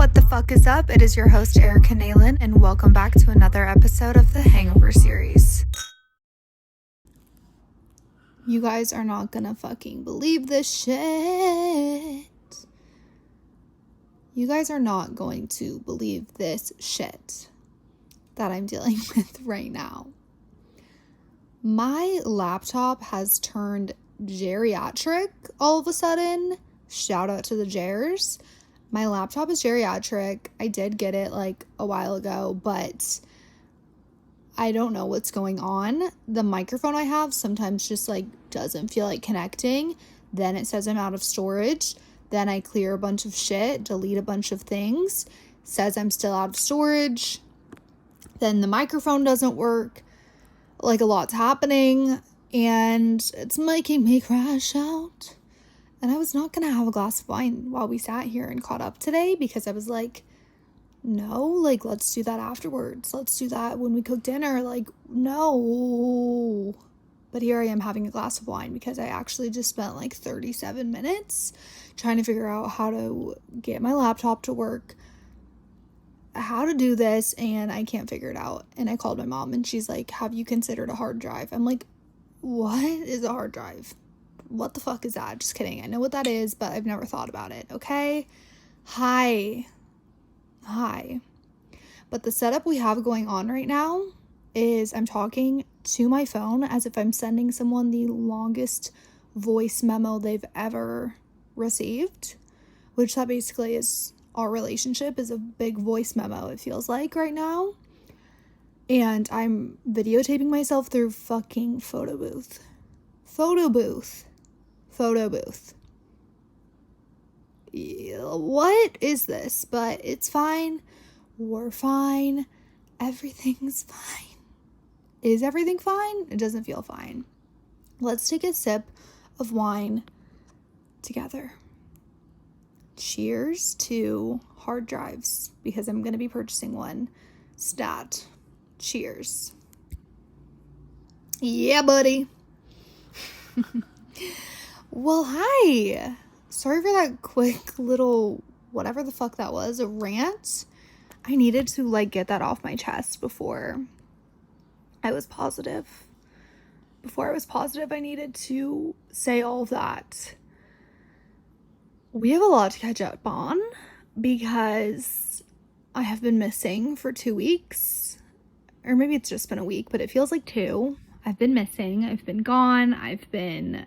What the fuck is up? It is your host, Erica Nalen, and welcome back to another episode of the Hangover series. You guys are not gonna fucking believe this shit. You guys are not going to believe this shit that I'm dealing with right now. My laptop has turned geriatric all of a sudden. Shout out to the Gers. My laptop is geriatric. I did get it like a while ago, but I don't know what's going on. The microphone I have sometimes just like doesn't feel like connecting. Then it says I'm out of storage. Then I clear a bunch of shit, delete a bunch of things, says I'm still out of storage. Then the microphone doesn't work. Like, a lot's happening, and it's making me crash out. And I was not gonna have a glass of wine while we sat here and caught up today, because I was like, no, like, let's do that afterwards. Let's do that when we cook dinner. Like, no. But here I am having a glass of wine because I actually just spent like 37 minutes trying to figure out how to get my laptop to work, how to do this, and I can't figure it out. And I called my mom and she's like, have you considered a hard drive? I'm like, what is a hard drive? What the fuck is that? Just kidding. I know what that is, but I've never thought about it. Okay. Hi. But the setup we have going on right now is I'm talking to my phone as if I'm sending someone the longest voice memo they've ever received, which that basically is our relationship, is a big voice memo, it feels like right now. And I'm videotaping myself through fucking photo booth. What is this? But it's fine. We're fine. Everything's fine. Is everything fine? It doesn't feel fine. Let's take a sip of wine together. Cheers to hard drives, because I'm going to be purchasing one. Stat. Cheers. Yeah, buddy. Well, hi. Sorry for that quick little whatever the fuck that was, a rant. I needed to like get that off my chest before I was positive. I needed to say all of that. We have a lot to catch up on because I have been missing for 2 weeks, or maybe it's just been a week, but it feels like 2. I've been missing. I've been gone. I've been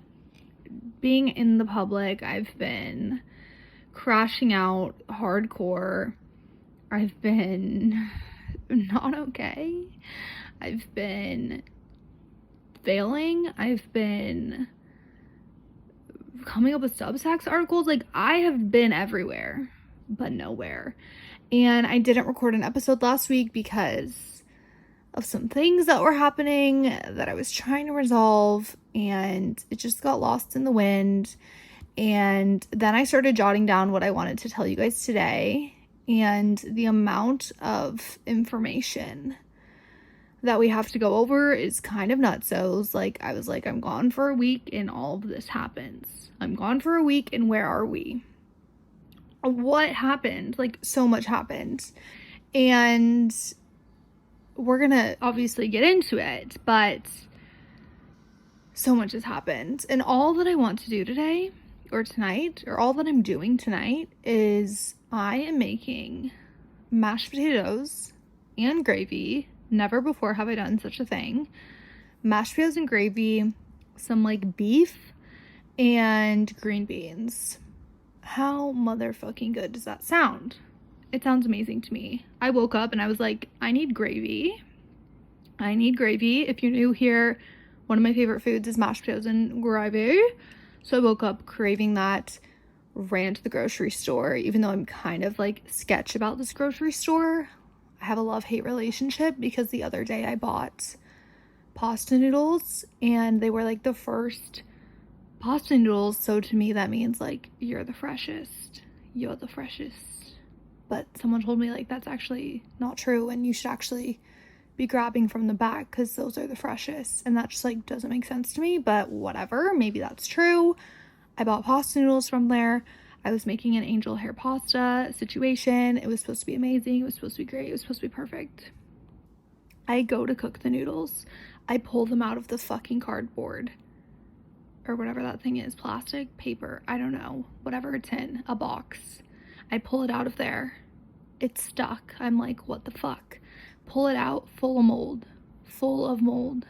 being in the public. I've been crashing out hardcore. I've been not okay. I've been failing. I've been coming up with Substacks articles. Like, I have been everywhere but nowhere. And I didn't record an episode last week because of some things that were happening that I was trying to resolve, and it just got lost in the wind. And then I started jotting down what I wanted to tell you guys today, and the amount of information that we have to go over is kind of nutsos. Like, I was like, I'm gone for a week and all of this happens. I'm gone for a week and where are we? What happened? Like, so much happened. And we're gonna obviously get into it, but so much has happened. And all that I want to do today or tonight, or all that I'm doing tonight, is I am making mashed potatoes and gravy. Never before have I done such a thing. Mashed potatoes and gravy, some like beef, and green beans. How motherfucking good does that sound? It sounds amazing to me. I woke up and I was like, I need gravy. If you're new here, one of my favorite foods is mashed potatoes and gravy. So I woke up craving that, ran to the grocery store, even though I'm kind of like sketch about this grocery store. I have a love-hate relationship because the other day I bought pasta noodles and they were like the first pasta noodles. So to me, that means like, you're the freshest. But someone told me like, that's actually not true, and you should actually be grabbing from the back because those are the freshest. And that just like doesn't make sense to me, but whatever. Maybe that's true. I bought pasta noodles from there. I was making an angel hair pasta situation. It was supposed to be amazing. It was supposed to be great. It was supposed to be perfect. I go to cook the noodles. I pull them out of the fucking cardboard or whatever that thing is, plastic, paper, I don't know, whatever it's in, a box. I pull it out of there. It's stuck. I'm like, what the fuck? Pull it out, full of mold.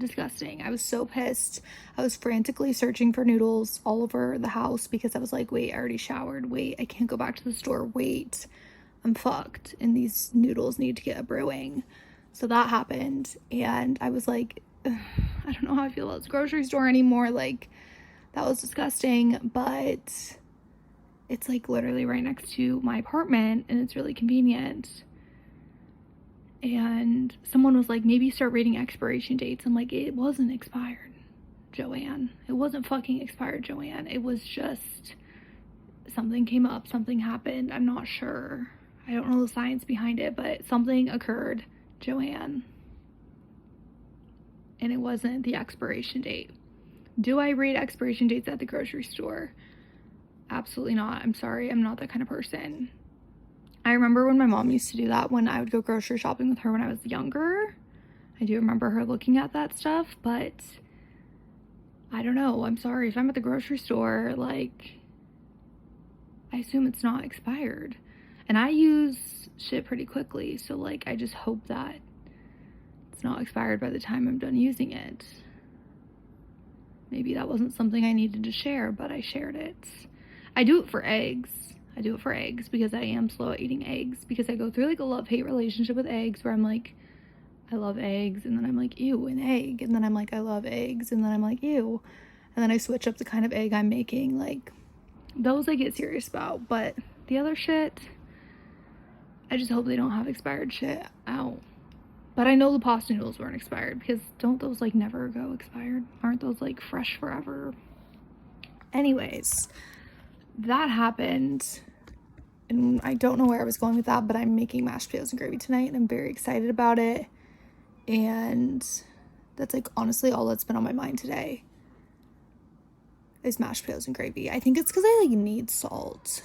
Disgusting. I was so pissed. I was frantically searching for noodles all over the house because I was like, wait, I already showered. Wait, I can't go back to the store. Wait, I'm fucked. And these noodles need to get a brewing. So that happened. And I was like, I don't know how I feel about this grocery store anymore. Like, that was disgusting, but it's like literally right next to my apartment and it's really convenient. And someone was like, maybe start reading expiration dates. I'm like, it wasn't expired, Joanne. It wasn't fucking expired, Joanne. It was just something came up, something happened. I'm not sure. I don't know the science behind it, but something occurred, Joanne. And it wasn't the expiration date. Do I read expiration dates at the grocery store? Absolutely not. I'm sorry. I'm not that kind of person. I remember when my mom used to do that when I would go grocery shopping with her when I was younger. I do remember her looking at that stuff, but I don't know. I'm sorry. If I'm at the grocery store, like, I assume it's not expired. And I use shit pretty quickly, so like, I just hope that it's not expired by the time I'm done using it. Maybe that wasn't something I needed to share, but I shared it. I do it for eggs. I do it for eggs because I am slow at eating eggs, because I go through like a love-hate relationship with eggs where I'm like, I love eggs, and then I'm like, ew, an egg, and then I'm like, I love eggs, and then I'm like, ew, and then I switch up the kind of egg I'm making. Like, those I get serious about, but the other shit, I just hope they don't have expired shit out. But I know the pasta noodles weren't expired, because don't those like never go expired? Aren't those like fresh forever? Anyways, that happened, and I don't know where I was going with that, but I'm making mashed potatoes and gravy tonight, and I'm very excited about it. And that's like honestly all that's been on my mind today is mashed potatoes and gravy. I think it's because I like need salt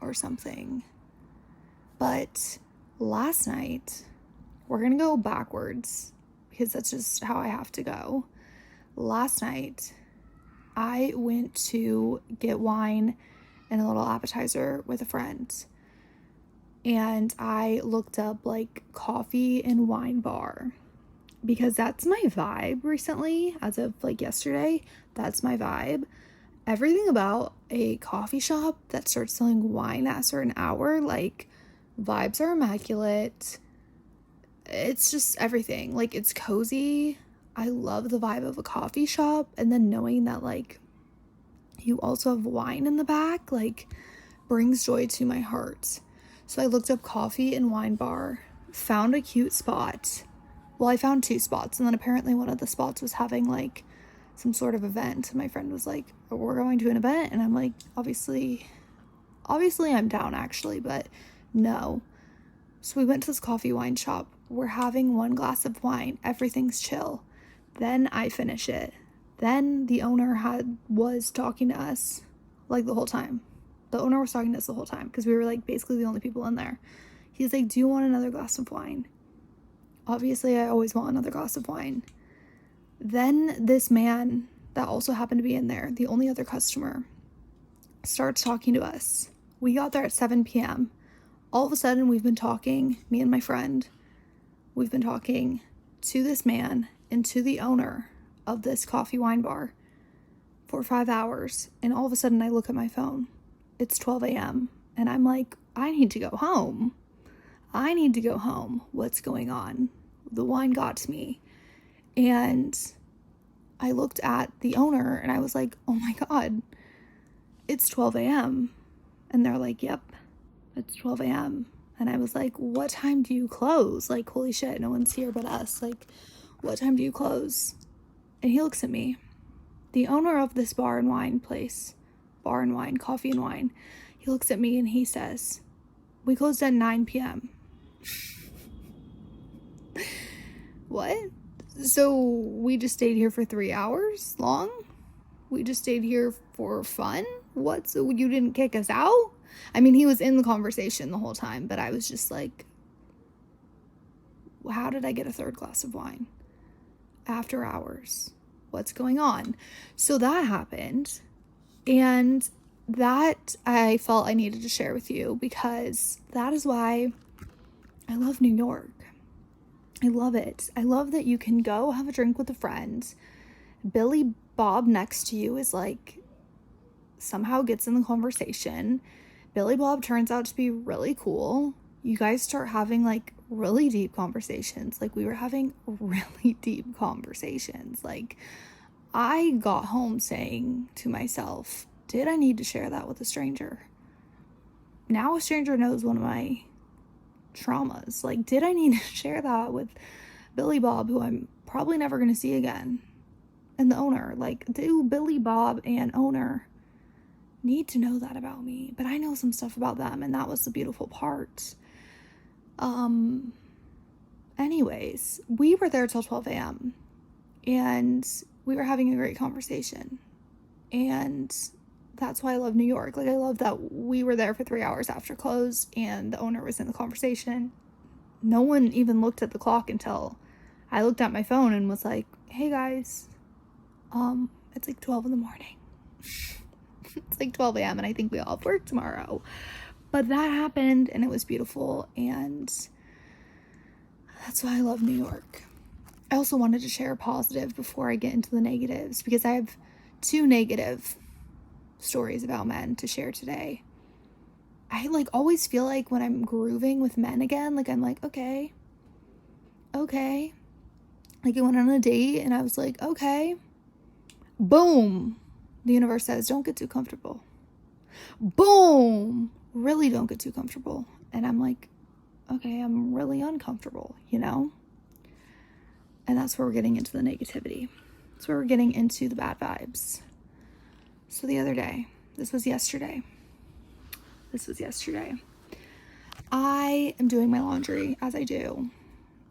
or something. But last night, we're gonna go backwards because that's just how I have to go. Last night, I went to get wine and a little appetizer with a friend. And I looked up like coffee and wine bar because that's my vibe recently. As of like yesterday, that's my vibe. Everything about a coffee shop that starts selling wine at a certain hour, like, vibes are immaculate. It's just everything. Like, it's cozy. I love the vibe of a coffee shop, and then knowing that like you also have wine in the back, like, brings joy to my heart. So I looked up coffee and wine bar, found a cute spot. Well, I found two spots, and then apparently one of the spots was having like some sort of event. And my friend was like, oh, we're going to an event, and I'm like, obviously I'm down actually, but no. So we went to this coffee wine shop. We're having one glass of wine. Everything's chill. Then I finish it. Then the owner was talking to us like the whole time. The owner was talking to us the whole time because we were like basically the only people in there. He's like, do you want another glass of wine? Obviously, I always want another glass of wine. Then this man that also happened to be in there, the only other customer, starts talking to us. We got there at 7 p.m. All of a sudden, we've been talking, me and my friend, we've been talking to this man and to the owner of this coffee wine bar for 5 hours. And all of a sudden, I look at my phone. It's 12 a.m. And I'm like, I need to go home. What's going on? The wine got to me. And I looked at the owner and I was like, oh my God, it's 12 a.m. And they're like, yep, it's 12 a.m. And I was like, what time do you close? Like, holy shit, no one's here but us. Like, what time do you close? And he looks at me. The owner of this bar and wine place, coffee and wine, he looks at me and he says, we closed at 9 p.m. What? So we just stayed here for 3 hours long? We just stayed here for fun? What? So you didn't kick us out? I mean, he was in the conversation the whole time, but I was just like, how did I get a third glass of wine after hours? What's going on? So that happened. And that I felt I needed to share with you, because that is why I love New York. I love it. I love that you can go have a drink with a friend. Billy Bob next to you is like, somehow gets in the conversation. Billy Bob turns out to be really cool. You guys start having like really deep conversations. Like, we were having really deep conversations. Like, I got home saying to myself, did I need to share that with a stranger? Now a stranger knows one of my traumas. Like, did I need to share that with Billy Bob, who I'm probably never going to see again, and the owner? Like, do Billy Bob and owner need to know that about me? But I know some stuff about them, and that was the beautiful part. Anyways, we were there till 12 a.m. and we were having a great conversation. And that's why I love New York. Like, I love that we were there for 3 hours after close and the owner was in the conversation. No one even looked at the clock until I looked at my phone and was like, hey guys, it's like 12 in the morning. It's like 12 a.m. and I think we all have work tomorrow. But that happened and it was beautiful, and that's why I love New York. I also wanted to share a positive before I get into the negatives, because I have 2 negative stories about men to share today. I like always feel like when I'm grooving with men again, like I'm like, okay. Like, I went on a date and I was like, okay. Boom. The universe says, don't get too comfortable. Boom. Really don't get too comfortable. And I'm like, okay, I'm really uncomfortable, you know? And that's where we're getting into the negativity. That's where we're getting into the bad vibes. So the other day, this was yesterday. I am doing my laundry, as I do,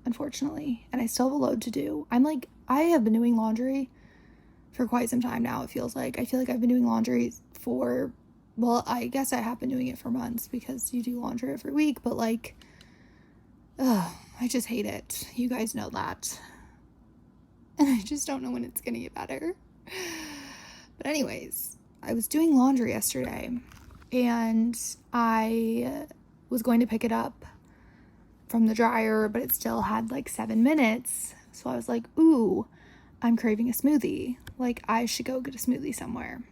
unfortunately, and I still have a load to do. I have been doing laundry for quite some time now, it feels like. I feel like I've been doing laundry for, well, I guess I have been doing it for months, because you do laundry every week, but like, I just hate it. You guys know that. And I just don't know when it's gonna get better. But anyways, I was doing laundry yesterday, and I was going to pick it up from the dryer, but it still had like 7 minutes. So I was like, ooh, I'm craving a smoothie. Like, I should go get a smoothie somewhere.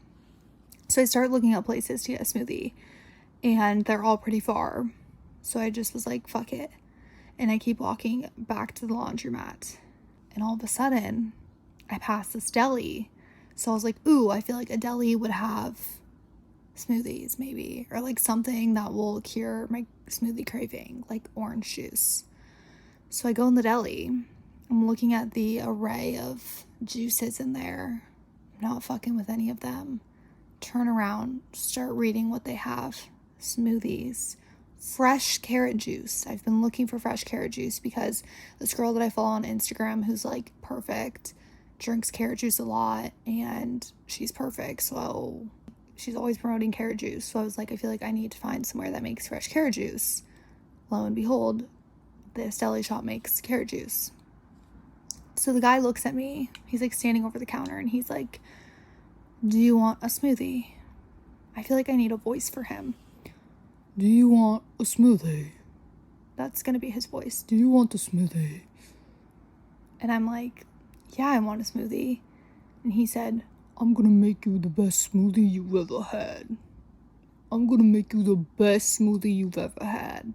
So I started looking up places to get a smoothie, and they're all pretty far. So I just was like, fuck it. And I keep walking back to the laundromat, and all of a sudden I passed this deli. So I was like, ooh, I feel like a deli would have smoothies maybe, or like something that will cure my smoothie craving, like orange juice. So I go in the deli. I'm looking at the array of juices in there. I'm not fucking with any of them. Turn around, start reading what they have. Smoothies. Fresh carrot juice. I've been looking for fresh carrot juice because this girl that I follow on Instagram, who's like perfect, drinks carrot juice a lot, and she's perfect. So she's always promoting carrot juice. So I was like, I feel like I need to find somewhere that makes fresh carrot juice. Lo and behold, this deli shop makes carrot juice. So the guy looks at me. He's like standing over the counter, and he's like, do you want a smoothie? I feel like I need a voice for him. Do you want a smoothie? That's gonna be his voice. Do you want a smoothie? And I'm like, yeah, I want a smoothie. And he said, I'm gonna make you the best smoothie you've ever had. I'm gonna make you the best smoothie you've ever had.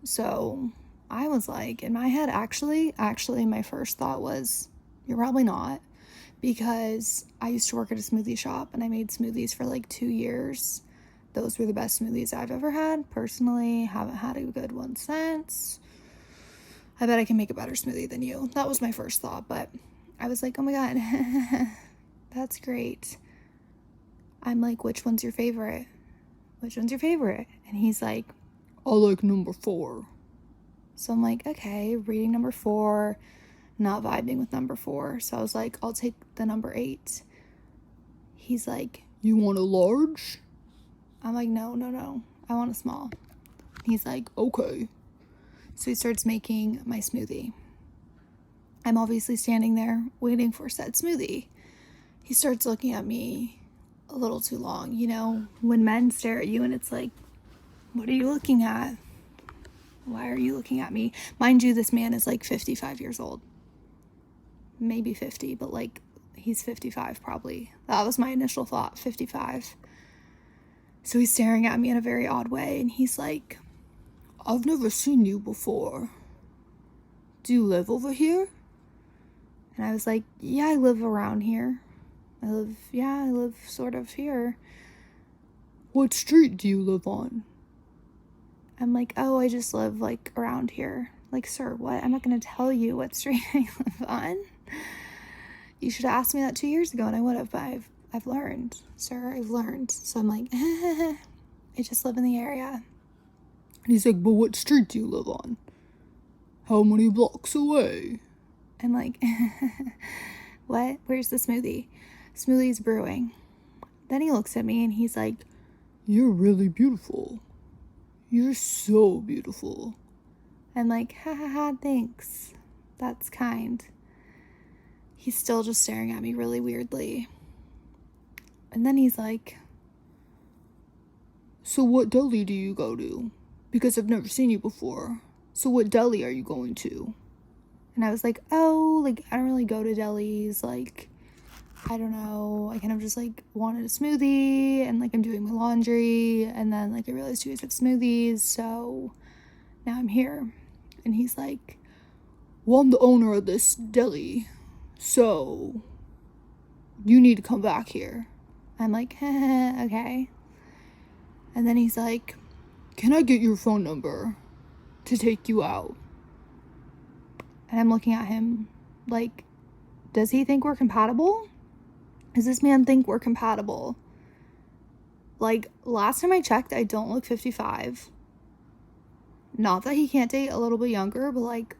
So I was like, in my head, actually, my first thought was, you're probably not. Because I used to work at a smoothie shop, and I made smoothies for like 2 years. Those were the best smoothies I've ever had. Personally, haven't had a good one since. I bet I can make a better smoothie than you. That was my first thought, but I was like, oh my god, that's great. I'm like, which one's your favorite? Which one's your favorite? And he's like, I like number 4. So I'm like, okay, reading number 4, not vibing with number 4. So I was like, I'll take the number 8. He's like, you want a large? I'm like, no, I want a small. He's like, okay. So he starts making my smoothie. I'm obviously standing there waiting for said smoothie. He starts looking at me a little too long. You know, when men stare at you and it's like, what are you looking at? Why are you looking at me? Mind you, this man is like 55 years old. Maybe 50, but like he's 55 probably. That was my initial thought, 55. So he's staring at me in a very odd way and he's like, I've never seen you before. Do you live over here? And I was like, yeah, I live around here. I live sort of here. What street do you live on? I'm like, oh, I just live like around here. Like, sir, what? I'm not going to tell you what street I live on. You should have asked me that 2 years ago and I would have, but I've learned, sir, I've learned. So I'm like, I just live in the area. And he's like, but what street do you live on? How many blocks away? I'm like, what? Where's the smoothie? Smoothie's brewing. Then he looks at me and he's like, you're really beautiful. You're so beautiful. I'm like, ha, thanks. That's kind. He's still just staring at me really weirdly. And then he's like, so what deli do you go to? Because I've never seen you before. So what deli are you going to? And I was like, oh, like, I don't really go to delis. Like, I don't know. I kind of just, like, wanted a smoothie. And, like, I'm doing my laundry. And then, like, I realized you guys have smoothies. So now I'm here. And he's like, well, I'm the owner of this deli. So you need to come back here. I'm like, okay. And then he's like, can I get your phone number to take you out? And I'm looking at him like, does he think we're compatible? Does this man think we're compatible? Like, last time I checked, I don't look 55. Not that he can't date a little bit younger, but like,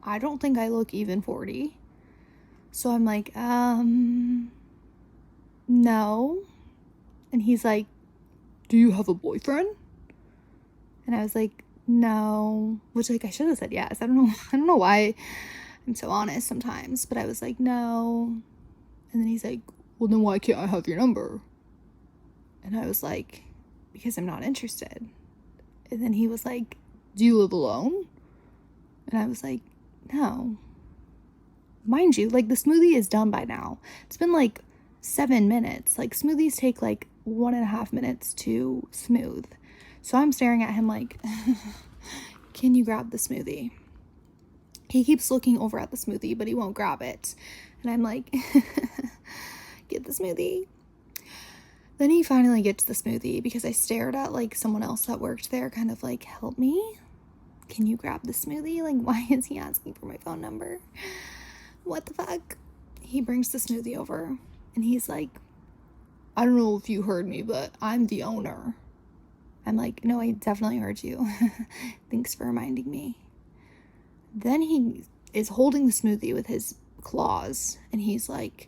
I don't think I look even 40. So I'm like, no. And he's like, do you have a boyfriend? And I was like, no. Which, like, I should have said yes. I don't know why I'm so honest sometimes. But I was like, no. And then he's like, well, then why can't I have your number? And I was like, because I'm not interested. And then he was like, do you live alone? And I was like, no. Mind you, like, the smoothie is done by now. It's been like 7 minutes. Like, smoothies take like 1.5 minutes to smooth. So I'm staring at him like, can you grab the smoothie? He keeps looking over at the smoothie, but he won't grab it. And I'm like, get the smoothie. Then he finally gets the smoothie because I stared at like someone else that worked there, kind of like, help me. Can you grab the smoothie? Like, why is he asking for my phone number? What the fuck? He brings the smoothie over and he's like, I don't know if you heard me, but I'm the owner. I'm like, no, I definitely heard you. Thanks for reminding me. Then he is holding the smoothie with his claws and he's like,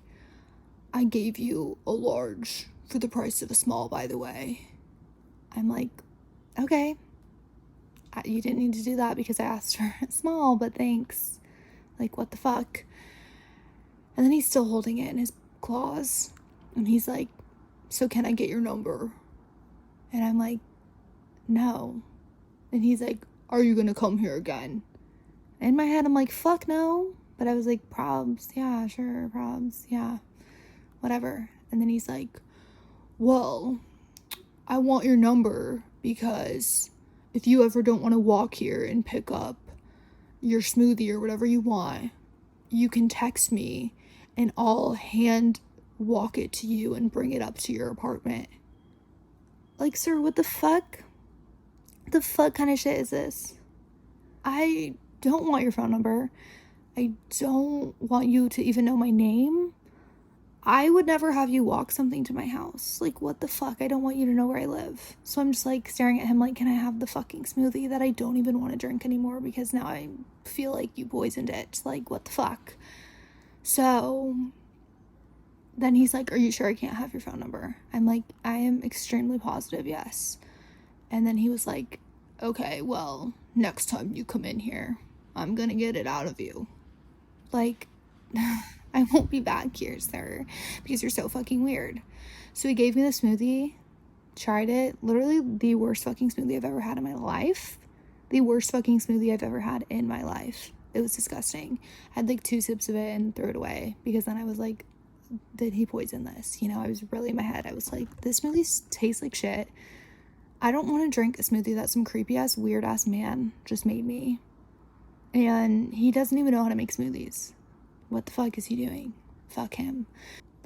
I gave you a large for the price of a small, by the way. I'm like, okay. You didn't need to do that because I asked for a small, but thanks. Like, what the fuck? And then he's still holding it in his claws. And he's like, so can I get your number? And I'm like, no. And he's like, are you gonna come here again? In my head, I'm like, fuck no. But I was like, probs, yeah, sure, probs, yeah, whatever. And then he's like, well, I want your number because if you ever don't want to walk here and pick up your smoothie or whatever you want, you can text me and I'll hand walk it to you and bring it up to your apartment. Like, sir, what the fuck? The fuck kind of shit is this? I don't want your phone number. I don't want you to even know my name. I would never have you walk something to my house. Like, what the fuck? I don't want you to know where I live. So I'm just like staring at him like, can I have the fucking smoothie that I don't even want to drink anymore because now I feel like you poisoned it. Like, what the fuck? So Then he's like, are you sure I can't have your phone number? I'm like, I am extremely positive, yes. And then he was like, okay, well, next time you come in here, I'm gonna get it out of you. Like, I won't be back here, sir, because you're so fucking weird. So he gave me the smoothie, tried it. Literally the worst fucking smoothie I've ever had in my life. The worst fucking smoothie I've ever had in my life. It was disgusting. I had like 2 sips of it and threw it away because then I was like, did he poison this? You know, I was really in my head. I was like, this smoothie tastes like shit. I don't want to drink a smoothie that some creepy ass, weird ass man just made me. And he doesn't even know how to make smoothies. What the fuck is he doing? Fuck him.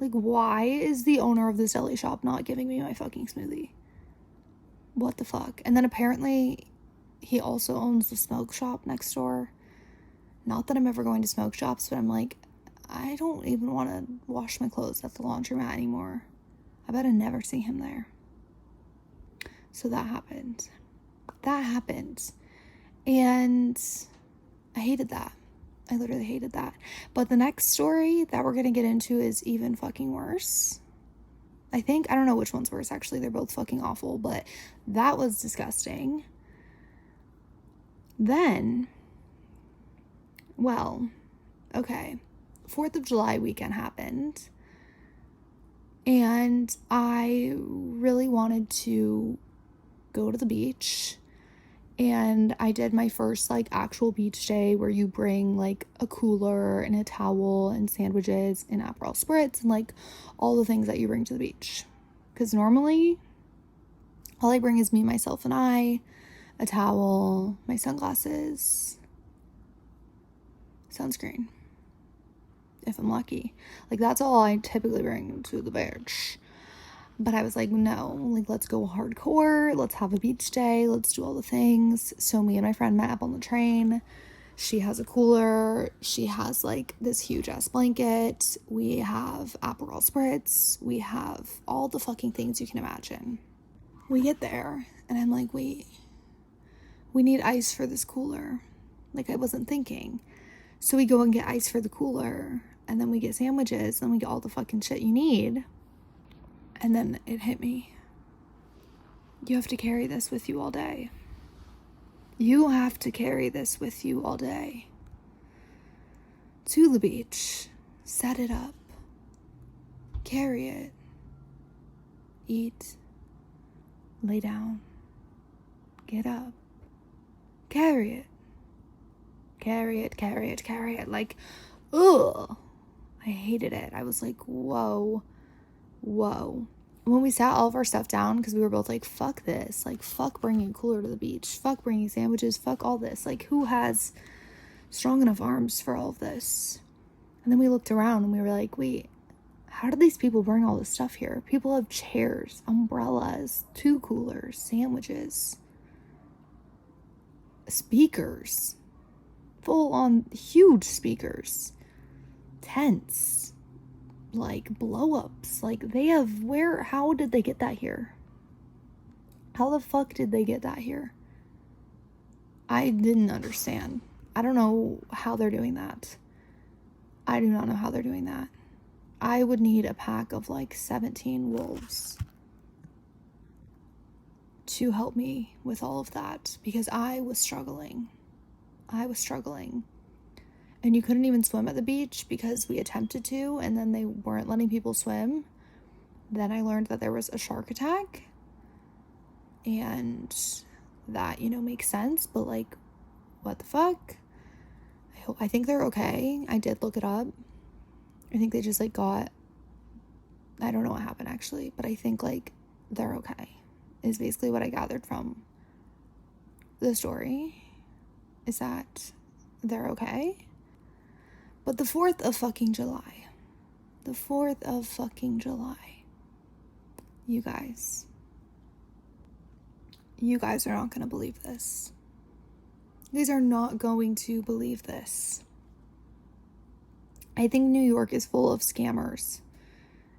Like, why is the owner of this deli shop not giving me my fucking smoothie? What the fuck? And then apparently he also owns the smoke shop next door. Not that I'm ever going to smoke shops, but I'm like, I don't even want to wash my clothes at the laundromat anymore. I bet I never see him there. So that happened. And I hated that. I literally hated that. But the next story that we're going to get into is even fucking worse. I don't know which one's worse, actually. They're both fucking awful, but that was disgusting. Then, well, okay. 4th of July weekend happened. And I really wanted to go to the beach. And I did my first like actual beach day where you bring like a cooler and a towel and sandwiches and Aperol spritz and like all the things that you bring to the beach. Because normally all I bring is me, myself, and I, a towel, my sunglasses, sunscreen, if I'm lucky. Like that's all I typically bring to the beach. But I was like, no, like, let's go hardcore. Let's have a beach day. Let's do all the things. So me and my friend met up on the train. She has a cooler. She has, like, this huge-ass blanket. We have Aperol spritz. We have all the fucking things you can imagine. We get there, and I'm like, wait, we need ice for this cooler. Like, I wasn't thinking. So we go and get ice for the cooler, and then we get sandwiches, and we get all the fucking shit you need. And then it hit me. You have to carry this with you all day. You have to carry this with you all day. To the beach. Set it up. Carry it. Eat. Lay down. Get up. Carry it. Carry it, carry it, carry it. Like, ugh. I hated it. I was like, whoa. When we sat all of our stuff down, because we were both like, fuck this, like, fuck bringing a cooler to the beach, fuck bringing sandwiches, fuck all this, like, who has strong enough arms for all of this? And then we looked around and we were like, wait, how did these people bring all this stuff here? People have chairs, umbrellas, 2 coolers, sandwiches, speakers, full on huge speakers, tents, like blow-ups. Like, they have, how did they get that here? How the fuck did they get that here? I didn't understand. I don't know how they're doing that. I do not know how they're doing that. I would need a pack of like 17 wolves to help me with all of that, because I was struggling. And you couldn't even swim at the beach because we attempted to, and then they weren't letting people swim. Then I learned that there was a shark attack, and that, you know, makes sense, but like, what the fuck? I think they're okay. I did look it up. I think they just like I don't know what happened actually, but I think like they're okay, is basically what I gathered from the story, is that they're okay. But the 4th of fucking July, you guys are not going to believe this. You guys are not going to believe this. I think New York is full of scammers,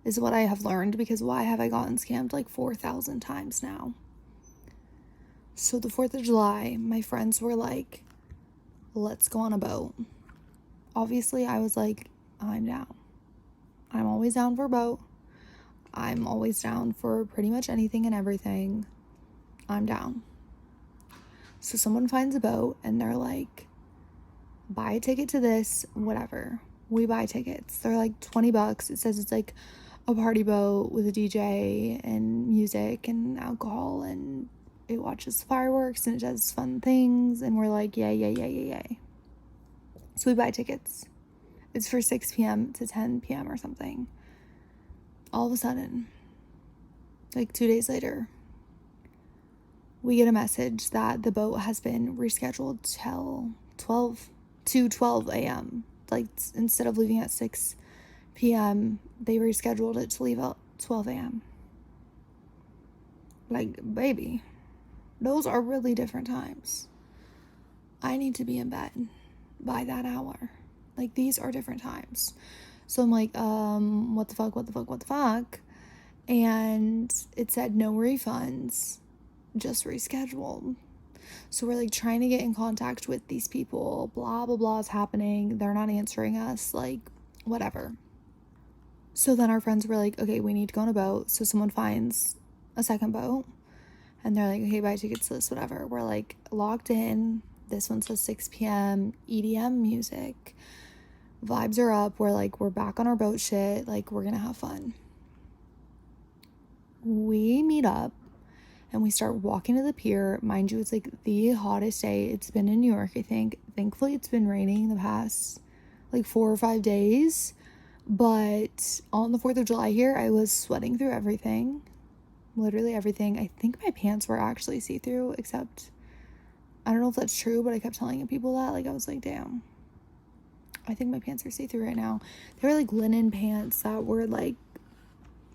is what I have learned, because why have I gotten scammed like 4,000 times now? So the 4th of July, my friends were like, let's go on a boat. Obviously, I was like, I'm down. I'm always down for a boat. I'm always down for pretty much anything and everything. I'm down. So someone finds a boat and they're like, buy a ticket to this, whatever. We buy tickets. They're like $20. It says it's like a party boat with a DJ and music and alcohol, and it watches fireworks and it does fun things, and we're like, yay. So we buy tickets. It's for 6 p.m. to 10 p.m. or something. All of a sudden, like 2 days later, we get a message that the boat has been rescheduled till 12 a.m. Like, instead of leaving at 6 p.m., they rescheduled it to leave at 12 a.m. Like, baby, those are really different times. I need to be in bed by that hour. Like, these are different times. So I'm like, what the fuck? And it said no refunds, just rescheduled. So we're like trying to get in contact with these people. Blah, blah, blah is happening. They're not answering us. Like, whatever. So then our friends were like, okay, we need to go on a boat. So someone finds a second boat. And they're like, okay, buy tickets to this, whatever. We're like locked in. This one says 6 p.m. EDM music. Vibes are up. We're like, we're back on our boat shit. Like, we're going to have fun. We meet up. And we start walking to the pier. Mind you, it's like the hottest day it's been in New York, I think. Thankfully, it's been raining the past like 4 or 5 days. But on the 4th of July here, I was sweating through everything. Literally everything. I think my pants were actually see-through, except I don't know if that's true, but I kept telling people that. Like, I was like, damn, I think my pants are see-through right now. They were like linen pants that were like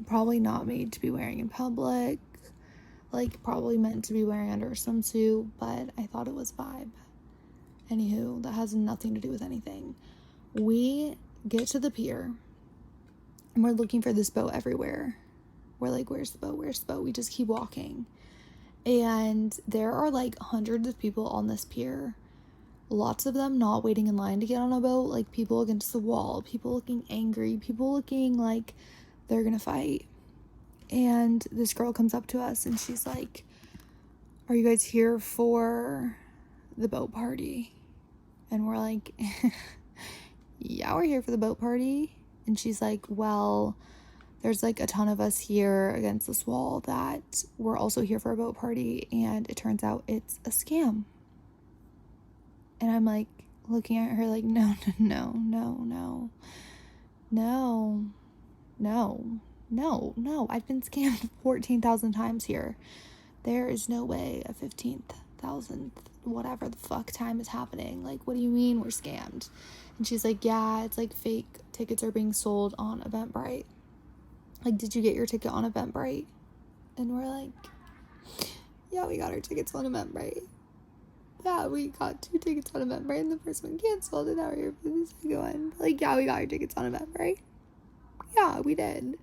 probably not made to be wearing in public. Like, probably meant to be wearing under a swimsuit, but I thought it was vibe. Anywho, that has nothing to do with anything. We get to the pier, and we're looking for this boat everywhere. We're like, where's the boat? We just keep walking. And there are, like, hundreds of people on this pier. Lots of them not waiting in line to get on a boat. Like, people against the wall. People looking angry. People looking like they're gonna fight. And this girl comes up to us and she's like, are you guys here for the boat party? And we're like, yeah, we're here for the boat party. And she's like, well, there's like a ton of us here against this wall that we're also here for a boat party. And it turns out it's a scam. And I'm like looking at her like, no. I've been scammed 14,000 times here. There is no way a 15,000th whatever the fuck time is happening. Like, what do you mean we're scammed? And she's like, yeah, it's like fake tickets are being sold on Eventbrite. Like, did you get your ticket on Eventbrite? And we're like, yeah, we got our tickets on Eventbrite. Yeah, we got 2 tickets on Eventbrite and the first one canceled, and now we're here for the second one. Like, yeah, we got our tickets on Eventbrite. Yeah, we did.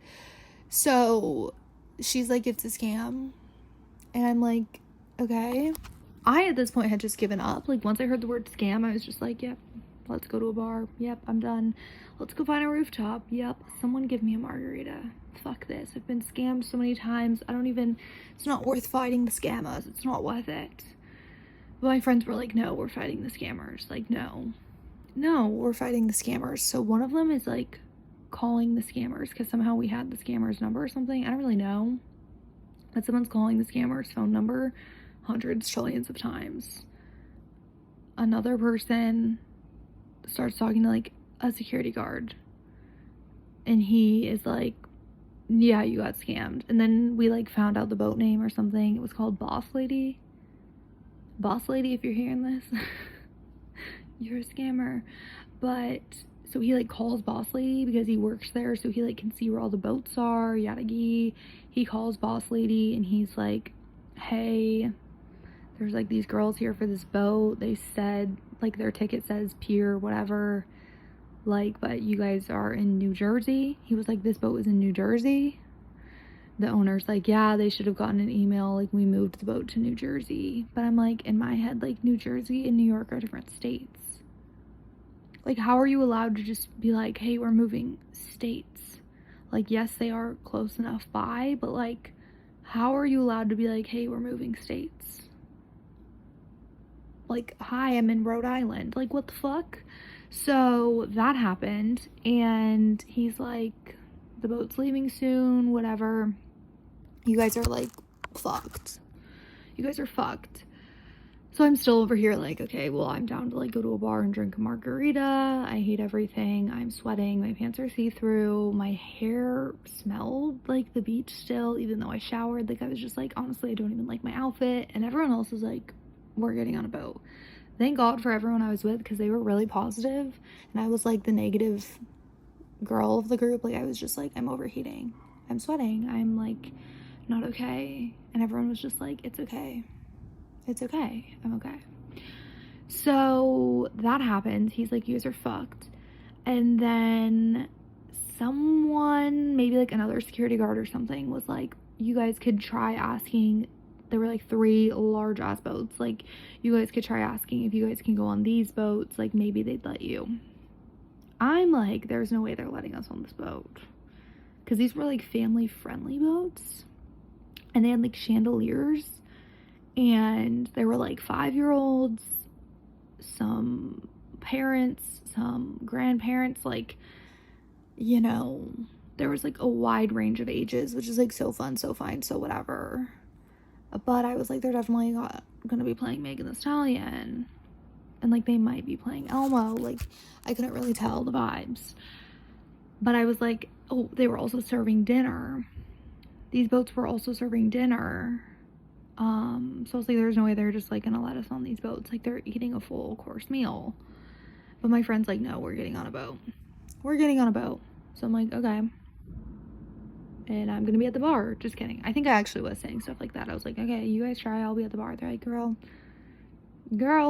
So she's like, it's a scam. And I'm like, okay. I, at this point, had just given up. Like, once I heard the word scam, I was just like, yep, let's go to a bar. Yep, I'm done. Let's go find a rooftop. Yep, someone give me a margarita. Fuck this. I've been scammed so many times. It's not worth fighting the scammers. It's not worth it. But my friends were like, no, we're fighting the scammers. Like, no, we're fighting the scammers. So one of them is like calling the scammers because somehow we had the scammers number or something. I don't really know. But someone's calling the scammers phone number hundreds, trillions of times. Another person starts talking to like a security guard. And he is like, yeah, you got scammed. And then we like found out the boat name or something. It was called Boss Lady. Boss Lady, if you're hearing this, you're a scammer. But so he like calls Boss Lady because he works there, so he like can see where all the boats are, yada yada. He calls Boss Lady and he's like, hey, there's like these girls here for this boat. They said like their ticket says pier, whatever, like, but you guys are in New Jersey. He was like, this boat is in New Jersey. The owner's like, yeah, they should have gotten an email, like, we moved the boat to New Jersey. But I'm like, in my head, like, New Jersey and New York are different states. Like, how are you allowed to just be like, hey, we're moving states? Like, yes, they are close enough by, but like, how are you allowed to be like, hey, we're moving states? Like, hi, I'm in Rhode Island. Like, what the fuck? So that happened, and he's like, the boat's leaving soon, whatever. You guys are like fucked. You guys are fucked. So I'm still over here like, okay, well, I'm down to like go to a bar and drink a margarita. I hate everything. I'm sweating. My pants are see-through. My hair smelled like the beach still, even though I showered. Like, I was just like, honestly, I don't even like my outfit. And everyone else was like, we're getting on a boat. Thank God for everyone I was with, because they were really positive, and I was like the negative girl of the group. Like, I was just like, I'm overheating. I'm sweating. I'm like not okay. And everyone was just like, it's okay. It's okay. I'm okay. So that happened. He's like, you guys are fucked. And then someone, maybe like another security guard or something, was like, you guys could try asking. There were like 3 large ass boats. Like, you guys could try asking if you guys can go on these boats. Like, maybe they'd let you. I'm like, there's no way they're letting us on this boat. Because these were like family friendly boats. And they had like chandeliers. And there were like 5-year-olds, some parents, some grandparents, like, you know, there was like a wide range of ages, which is like so fun, so fine, so whatever. But I was like, they're definitely gonna be playing Megan Thee Stallion, and like they might be playing Elmo. Like, I couldn't really tell the vibes, but I was like, oh, they were also serving dinner. These boats were also serving dinner. So I was like, there's no way they're just like gonna let us on these boats. Like, they're eating a full course meal. But my friend's like, no, we're getting on a boat. We're getting on a boat. So I'm like, okay. And I'm gonna be at the bar. Just kidding. I think I actually was saying stuff like that. I was like, okay, you guys try, I'll be at the bar. They're like, girl,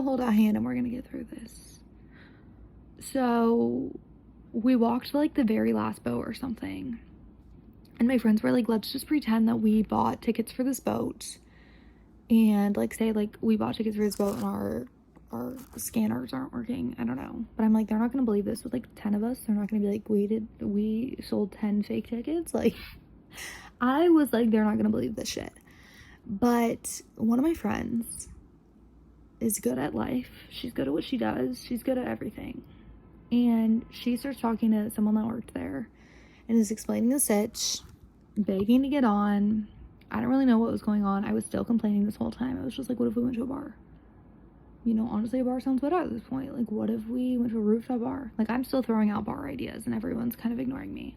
hold a hand and we're gonna get through this. So we walked to like the very last boat or something. And my friends were like, let's just pretend that we bought tickets for this boat. And like say like we bought tickets for this boat and our scanners aren't working. I don't know. But I'm like, they're not gonna believe this with like 10 of us. They're not gonna be like, we sold 10 fake tickets. Like, I was like, they're not gonna believe this shit. But one of my friends is good at life. She's good at what she does. She's good at everything. And she starts talking to someone that worked there and is explaining the sitch, begging to get on. I don't really know what was going on. I was still complaining this whole time. I was just like, what if we went to a bar? You know, honestly, a bar sounds better at this point. Like, what if we went to a rooftop bar? Like, I'm still throwing out bar ideas and everyone's kind of ignoring me.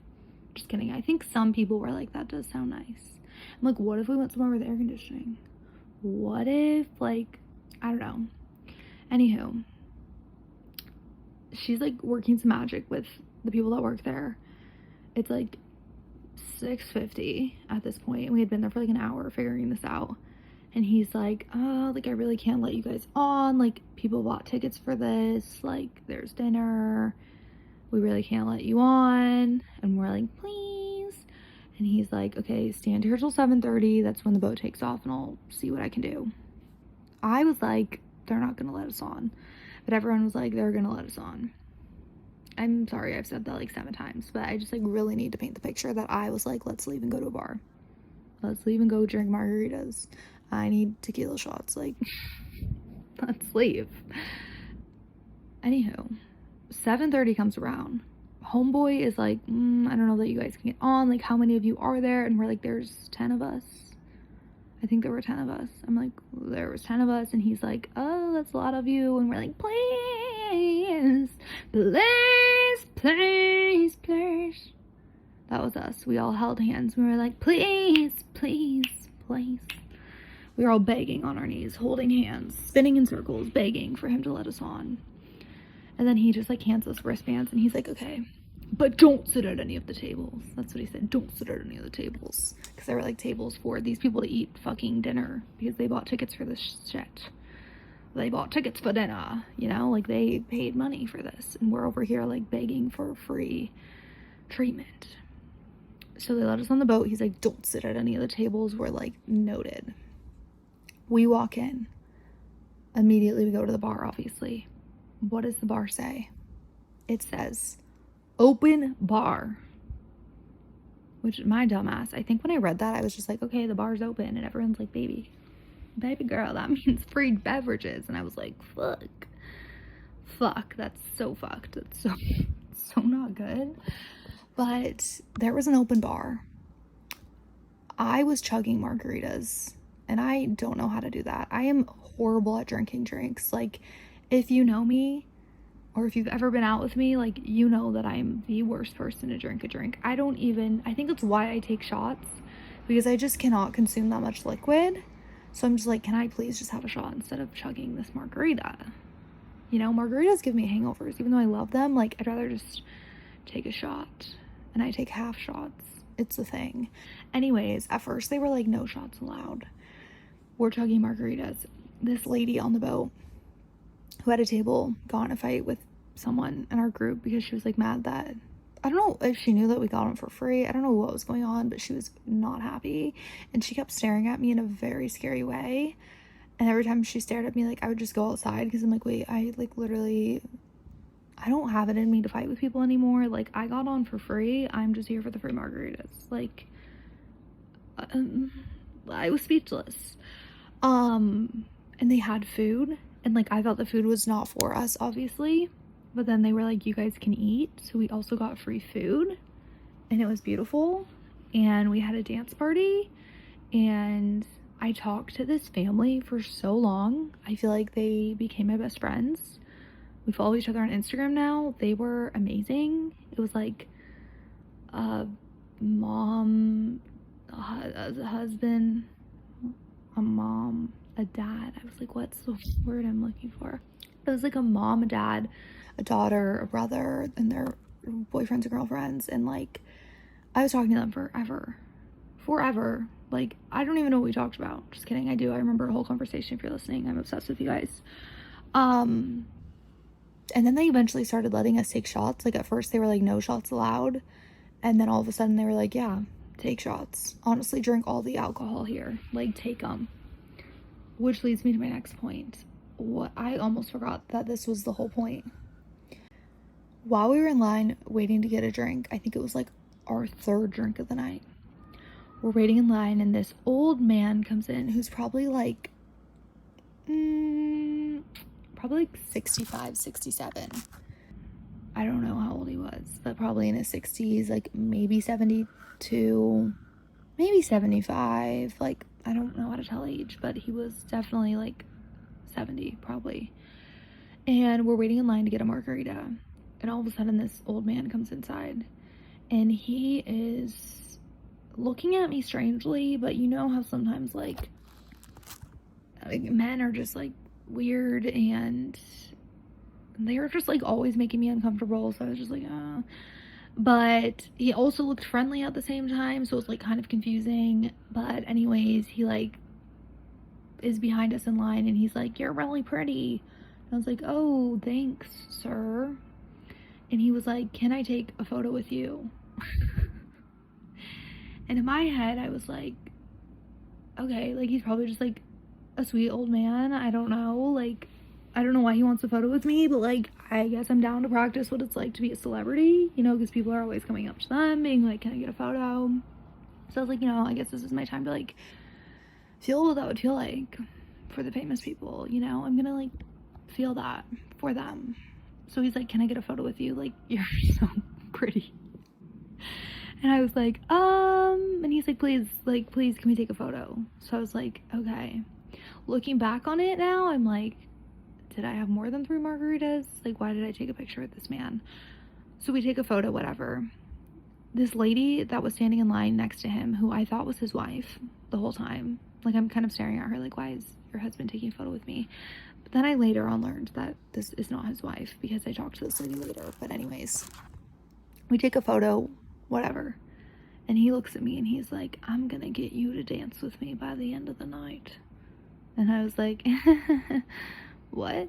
Just kidding. I think some people were like, that does sound nice. I'm like, what if we went somewhere with air conditioning? What if, like, I don't know. Anywho, she's like working some magic with the people that work there. It's like 6:50 at this point, and we had been there for like an hour figuring this out. And he's like, oh, like, I really can't let you guys on. Like, people bought tickets for this. Like, there's dinner. We really can't let you on. And we're like, please. And he's like, okay, stand here till 7:30. That's when the boat takes off, and I'll see what I can do. I was like, they're not gonna let us on. But everyone was like, they're gonna let us on. I'm sorry, I've said that like 7 times, but I just like really need to paint the picture that I was like, let's leave and go to a bar. Let's leave and go drink margaritas. I need tequila shots. Like, let's leave. Anywho, 7:30 comes around. Homeboy is like, I don't know that you guys can get on. Like, how many of you are there? And we're like, there's 10 of us. I think there were 10 of us. I'm like, there was 10 of us. And he's like, oh, that's a lot of you. And we're like, please, please, please, please. That was us. We all held hands. We were like, please, please, please. We were all begging on our knees, holding hands, spinning in circles, begging for him to let us on. And then he just like hands us wristbands and he's like, okay, but don't sit at any of the tables. That's what he said. Don't sit at any of the tables. Because there were like tables for these people to eat fucking dinner because they bought tickets for this shit. They bought tickets for dinner, you know, like they paid money for this. And we're over here like begging for free treatment. So they let us on the boat. He's like, don't sit at any of the tables. We're like, noted. We walk in. Immediately we go to the bar, obviously. What does the bar say? It says, open bar. which my dumbass, I think when I read that, I was just like, okay, the bar's open. And everyone's like, baby girl, that means free beverages. And I was like, fuck, that's so fucked. That's so, so not good. But there was an open bar. I was chugging margaritas, and I don't know how to do that. I am horrible at drinking drinks. Like, if you know me, or if you've ever been out with me, like, you know that I'm the worst person to drink a drink. I think that's why I take shots, because I just cannot consume that much liquid. So I'm just like, can I please just have a shot instead of chugging this margarita? You know, margaritas give me hangovers, even though I love them. Like, I'd rather just take a shot, and I take half shots. It's a thing. Anyways, at first they were like, no shots allowed. We're chugging margaritas. This lady on the boat who had a table got in a fight with someone in our group because she was like mad that, I don't know if she knew that we got them for free. I don't know what was going on, but she was not happy. And she kept staring at me in a very scary way. And every time she stared at me, like, I would just go outside because I'm like, wait, I don't have it in me to fight with people anymore. Like, I got on for free. I'm just here for the free margaritas. Like, I was speechless. And they had food, and like, I thought the food was not for us, obviously, but then they were like, you guys can eat. So we also got free food, and it was beautiful. And we had a dance party, and I talked to this family for so long. I feel like they became my best friends. We follow each other on Instagram now. They were amazing. It was like a mom, a husband, a mom, a dad. I was like, what's the word I'm looking for? It was like a mom, a dad, a daughter, a brother, and their boyfriends and girlfriends. And like, I was talking to them forever. Like, I don't even know what we talked about. Just kidding. I do. I remember a whole conversation. If you're listening, I'm obsessed with you guys. And then they eventually started letting us take shots. Like, at first they were like, no shots allowed. And then all of a sudden they were like, yeah, take shots. Honestly, drink all the alcohol here. Like, take them. Which leads me to my next point. What I almost forgot that this was the whole point. While we were in line waiting to get a drink, I think it was like our third drink of the night. We're waiting in line, and this old man comes in who's probably like 65, 67. I don't know how old he was, but probably in his 60s, like maybe 72, maybe 75. Like, I don't know how to tell age, but he was definitely like 70, probably. And we're waiting in line to get a margarita, and all of a sudden this old man comes inside, and he is looking at me strangely. But you know how sometimes like men are just like weird, and they were just like always making me uncomfortable. So I was just like, but he also looked friendly at the same time, so it was like kind of confusing. But anyways, he like is behind us in line, and he's like, you're really pretty. And I was like, oh, thanks, sir. And he was like, can I take a photo with you? And in my head I was like, okay, like, he's probably just like a sweet old man. I don't know, like, I don't know why he wants a photo with me, but like, I guess I'm down to practice what it's like to be a celebrity, you know, because people are always coming up to them being like, can I get a photo? So I was like, you know, I guess this is my time to like feel what that would feel like for the famous people, you know. I'm gonna like feel that for them. So he's like, can I get a photo with you? Like, you're so pretty. And I was like, and he's like, please, can we take a photo? So I was like, okay. Looking back on it now, I'm like, did I have more than 3 margaritas? Like, why did I take a picture with this man? So we take a photo, whatever. This lady that was standing in line next to him, who I thought was his wife the whole time, like, I'm kind of staring at her like, why is your husband taking a photo with me? But then I later on learned that this is not his wife, because I talked to this lady later. But anyways, we take a photo, whatever. And he looks at me and he's like, I'm gonna get you to dance with me by the end of the night. And I was like, what?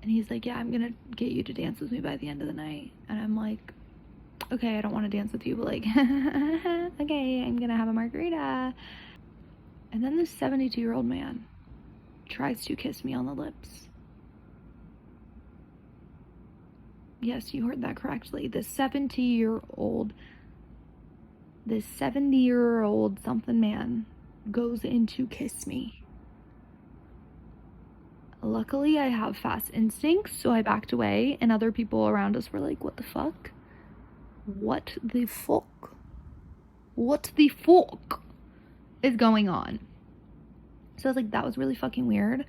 And he's like, yeah, I'm gonna get you to dance with me by the end of the night. And I'm like, okay, I don't want to dance with you, but like, okay, I'm gonna have a margarita. And then this 72-year-old man tries to kiss me on the lips. Yes, you heard that correctly. The 70-year-old this 70-year-old something man goes in to kiss me. Luckily, I have fast instincts, so I backed away, and other people around us were like, what the fuck? What the fuck? What the fuck is going on? So I was like, that was really fucking weird.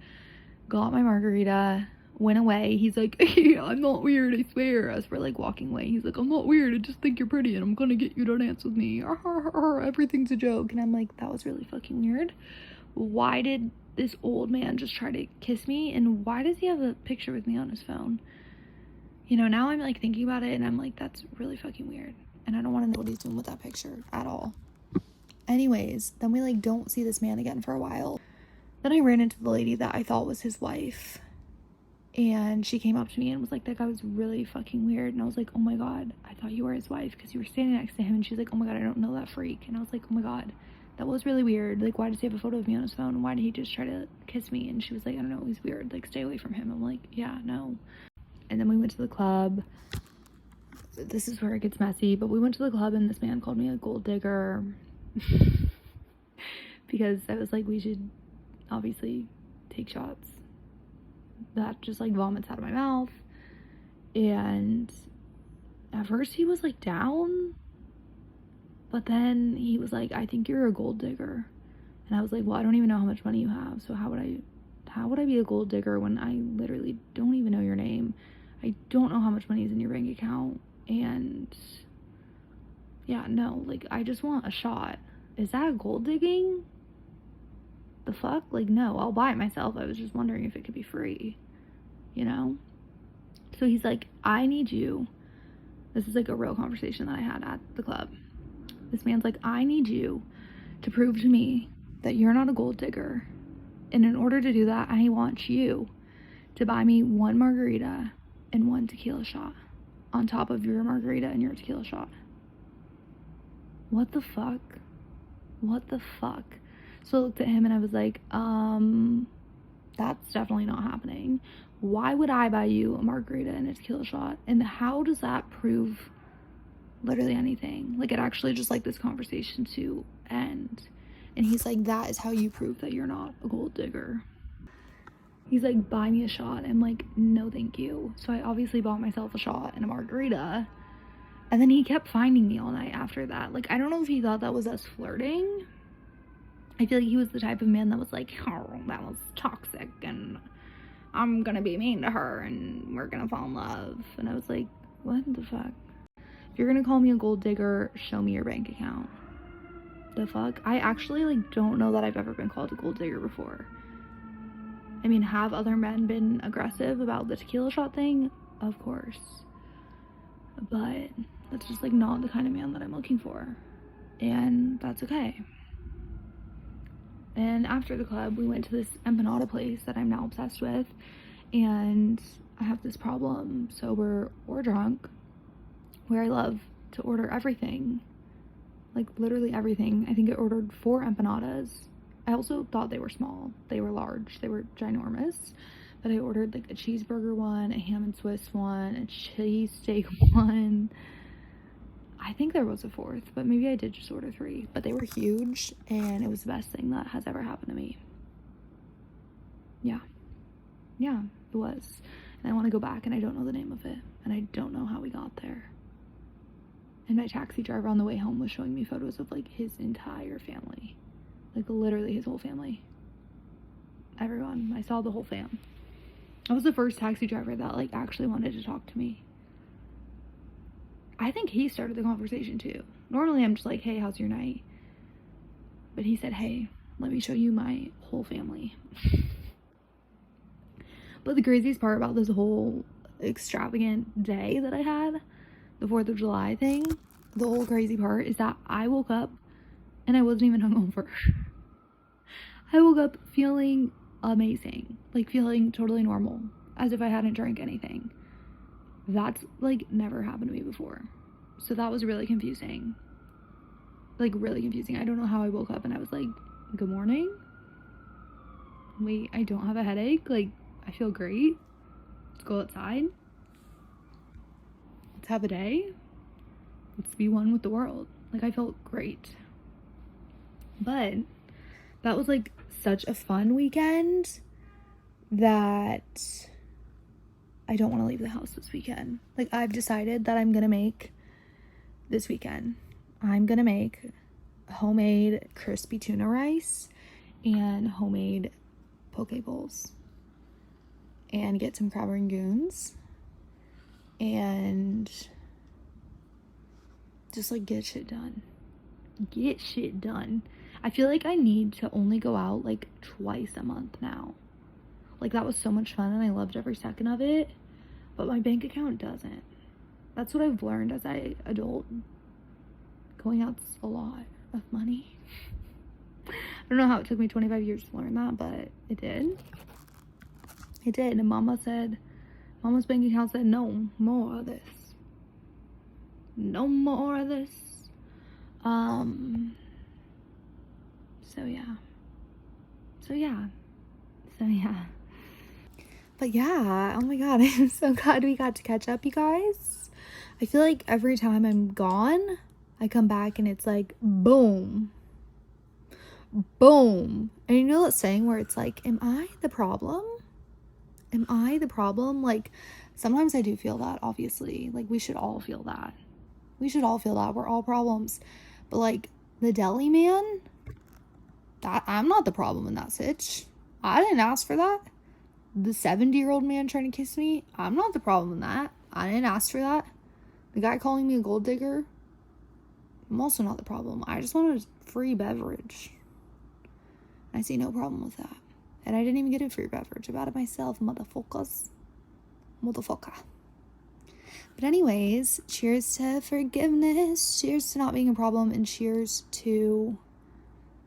Got my margarita, went away. He's like, hey, I'm not weird, I swear. As we're like walking away, he's like, I'm not weird, I just think you're pretty and I'm gonna get you to dance with me. Everything's a joke. And I'm like, that was really fucking weird. Why did this old man just try to kiss me? And why does he have a picture with me on his phone? You know, now I'm like thinking about it and I'm like, that's really fucking weird. And I don't want to know what he's doing with that picture at all. Anyways, then we like don't see this man again for a while. Then I ran into the lady that I thought was his wife. And she came up to me and was like, that guy was really fucking weird. And I was like, oh my God, I thought you were his wife because you were standing next to him. And she's like, oh my God, I don't know that freak. And I was like, oh my God, that was really weird. Like, why does he have a photo of me on his phone? And why did he just try to kiss me? And she was like, I don't know, he's weird. Like, stay away from him. I'm like, yeah, no. And then we went to the club. This is where it gets messy. But we went to the club and this man called me a gold digger. Because I was like, we should obviously take shots. That just like vomits out of my mouth. And at first he was like down, but then he was like, I think you're a gold digger. And I was like, well, I don't even know how much money you have, so how would I be a gold digger when I literally don't even know your name? I don't know how much money is in your bank account. And yeah, no, like, I just want a shot. Is that gold digging? The fuck? Like, no, I'll buy it myself. I was just wondering if it could be free, you know? So he's like, I need you. This is like a real conversation that I had at the club. This man's like, I need you to prove to me that you're not a gold digger. And in order to do that, I want you to buy me one margarita and one tequila shot on top of your margarita and your tequila shot. What the fuck? What the fuck? So I looked at him and I was like, that's definitely not happening. Why would I buy you a margarita and a tequila shot? And how does that prove literally anything? Like, it actually just like this conversation to end. And he's like, that is how you prove that you're not a gold digger. He's like, buy me a shot. I'm like, no, thank you. So I obviously bought myself a shot and a margarita. And then he kept finding me all night after that. Like, I don't know if he thought that was us flirting. I feel like he was the type of man that was like, oh, that was toxic and I'm gonna be mean to her and we're gonna fall in love. And I was like, what the fuck? If you're gonna call me a gold digger, show me your bank account. The fuck? I actually like don't know that I've ever been called a gold digger before. I mean, have other men been aggressive about the tequila shot thing? Of course. But that's just like not the kind of man that I'm looking for. And that's okay. And after the club, we went to this empanada place that I'm now obsessed with. And I have this problem, sober or drunk, where I love to order everything. Like, literally everything. I think I ordered 4 empanadas. I also thought they were small. They were large. They were ginormous. But I ordered, like, a cheeseburger one, a ham and Swiss one, a cheesesteak one. I think there was a 4th, but maybe I did just order 3. But they were huge, and it was the best thing that has ever happened to me. Yeah, it was. And I want to go back, and I don't know the name of it, and I don't know how we got there. And my taxi driver on the way home was showing me photos of, like, his entire family. Like, literally his whole family. Everyone. I saw the whole fam. I was the first taxi driver that, like, actually wanted to talk to me. I think he started the conversation too. Normally I'm just like, hey, how's your night? But he said, hey, let me show you my whole family. But the craziest part about this whole extravagant day that I had, the 4th of July thing, the whole crazy part is that I woke up and I wasn't even hungover. I woke up feeling amazing, like feeling totally normal, as if I hadn't drank anything. That's like never happened to me before. So that was really confusing. Like, really confusing. I don't know how I woke up and I was like, good morning. Wait, I don't have a headache. Like, I feel great. Let's go outside. Let's have a day. Let's be one with the world. Like, I felt great. But that was like such a fun weekend that I don't want to leave the house this weekend. Like, I've decided that I'm gonna make homemade crispy tuna rice and homemade poke bowls, and get some crab rangoons, and just like get shit done. I feel like I need to only go out like twice a month now. Like, that was so much fun and I loved every second of it, but my bank account doesn't. That's what I've learned as I adult. Going out's a lot of money. I don't know how it took me 25 years to learn that, but it did. And Mama's bank account said, no more of this. No more of this. So yeah. But yeah, oh my god, I'm so glad we got to catch up, you guys. I feel like every time I'm gone, I come back and it's like, boom. Boom. And you know that saying where it's like, am I the problem? Like, sometimes I do feel that, obviously. Like, we should all feel that. We're all problems. But like, the deli man, I'm not the problem in that sitch. I didn't ask for that. The 70-year-old man trying to kiss me, I'm not the problem in that. I didn't ask for that. The guy calling me a gold digger, I'm also not the problem. I just wanted a free beverage. I see no problem with that. And I didn't even get a free beverage. I bought it myself, motherfucker. But anyways, cheers to forgiveness, cheers to not being a problem, and cheers to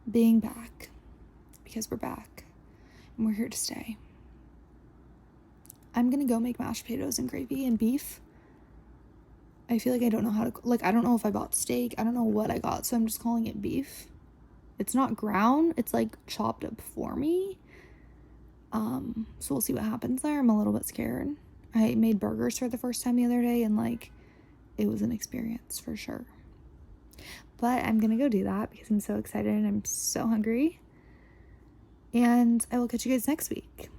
being back. Because we're back. And we're here to stay. I'm gonna go make mashed potatoes and gravy and beef. I feel like I don't know how to, like, I don't know if I bought steak. I don't know what I got, so I'm just calling it beef. It's not ground. It's like chopped up for me. So we'll see what happens there. I'm a little bit scared. I made burgers for the first time the other day, and like, it was an experience for sure. But I'm gonna go do that because I'm so excited and I'm so hungry. And I will catch you guys next week.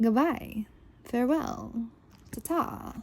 Goodbye. Farewell. Ta-ta.